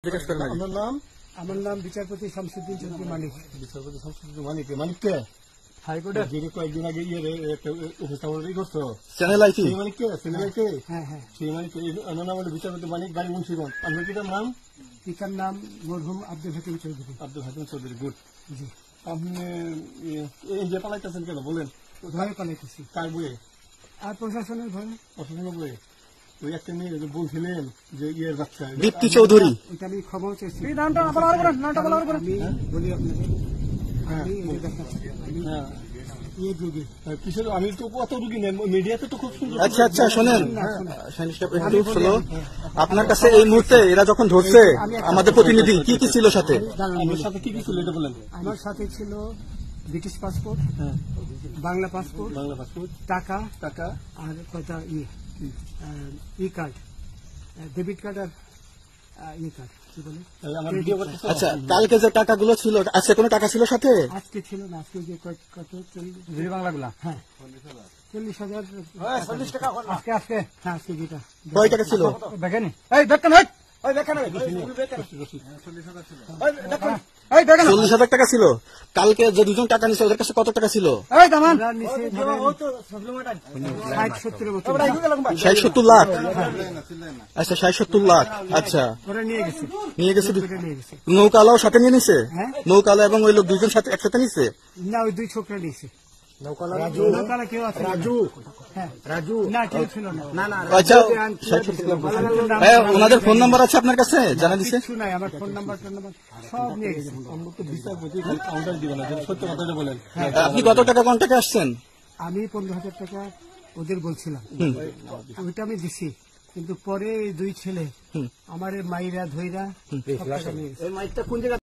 জিজ্ঞেস করেন আগে। আপনার নাম? আমার নাম বিচারপতি শামসুদ্দিন চৌধুরী মানিক। বিচারপতি শামসুদ্দিন মানিক। মানিককে হাইকোর্টের যিনি কয়েকদিন আগে একটা উপস্থাপন করছো চ্যানেল আইটি। সেই মানিককে? সিনেমাকে হ্যাঁ হ্যাঁ, সেই মানিককে আমার নাম হলো বিচারপতি মানিক, বাড়ি মুন্সিগঞ্জ। আপনার পিতার নাম? পিতার নাম মরহুম আব্দুল হাকিম চৌধুরী। আব্দুল হাকিম চৌধুরী। গুড। জি, আপনি এই যে পালাইতেছেন কেন বলেন? ভয়ে পালাইতেছি। কার বইয়ে? আর প্রশাসনের ভয়ে। প্রশাসনের বইয়ে? ওই একটা মেয়ে যে বলছিলেন যে ইয়ের বাচ্চা দীপ্তি চৌধুরী। ওইটা আমি ক্ষমাও চাইছি। হ্যাঁ? আমি বলি আপনাকে, হ্যাঁ, আমি এই যে দেখাচ্ছি, আমি হ্যাঁ। ইয়ে রোগী। কিসের? আমি তো কত রুগী নেই, মিডিয়াতে তো খুব সুন্দর। আচ্ছা আচ্ছা, শোনেন শাহিন সাহেব, একটু স্লো। আপনার কাছে এই মুহূর্তে এরা যখন ধরছে আমাদের প্রতিনিধি, কি কি ছিল সাথে? দাঁড়ান আমার বলি। সাথে কি কি ছিল এটা বলেন। আমার সাথে ছিল ব্রিটিশ পাসপোর্ট, হ্যাঁ, বাংলা পাসপোর্ট, বাংলা পাসপোর্ট, টাকা টাকা, আর কয়টা ই কার্ড, ডেবিট কার্ড আর ই কার্ড, কি বলে আমার ভিডিও করতেছে। আচ্ছা, কালকে যে টাকাগুলো ছিল, আজকে কোনো টাকা ছিল সাথে? আজকে ছিল না, আজকে যে কত 40 বাংলাগুলা। হ্যাঁ 40,000 টাকা আজকে আজকে হ্যাঁ আজকে যেটা কয় টাকা ছিল? দেখেনি এই দেখেন, এই দেখেন, 40,000 টাকা ছিল। কালকে যে দুজন টাকা নিছে ওদের কাছে কত টাকা ছিল? এই দামান ওরা নিচে ধরেন 60-70 মতো 60-70 লাখ। আচ্ছা, 60-70 লাখ। আচ্ছা, ওরা নিয়ে গেছে, নিয়ে গেছে। ওটা নিয়ে গেছে। নৌকালাও সাথে নিয়ে নিছে? হ্যাঁ। নৌকালা এবং ওই লোক দুজন সাথে একসাথে নিছে? না, ওই দুই ছোকরা নিয়েছে। নৌকালা কেউ আছে? হ্যাঁ, না কেউ ছিল না। আচ্ছা, 60-70 লাখ। হ্যাঁ, ওনাদের ফোন নাম্বার আছে আপনার কাছে? জানা দিছে? কিছু নাই, আমার ফোন নাম্বার সব নিয়ে গেছে। আমরা তো বিচারপতি কাউন্টার দিবেন না, সত্য কথাটা বলেন। আপনি কত টাকা কন্টাক্টে আসছেন? আমি 15,000 টাকা ওদের বলছিলাম, ওইটা আমি দিছি, কিন্তু পরে এই দুই ছেলে আমার মাইরা ধইরা সব টাকা নিয়ে গেছে।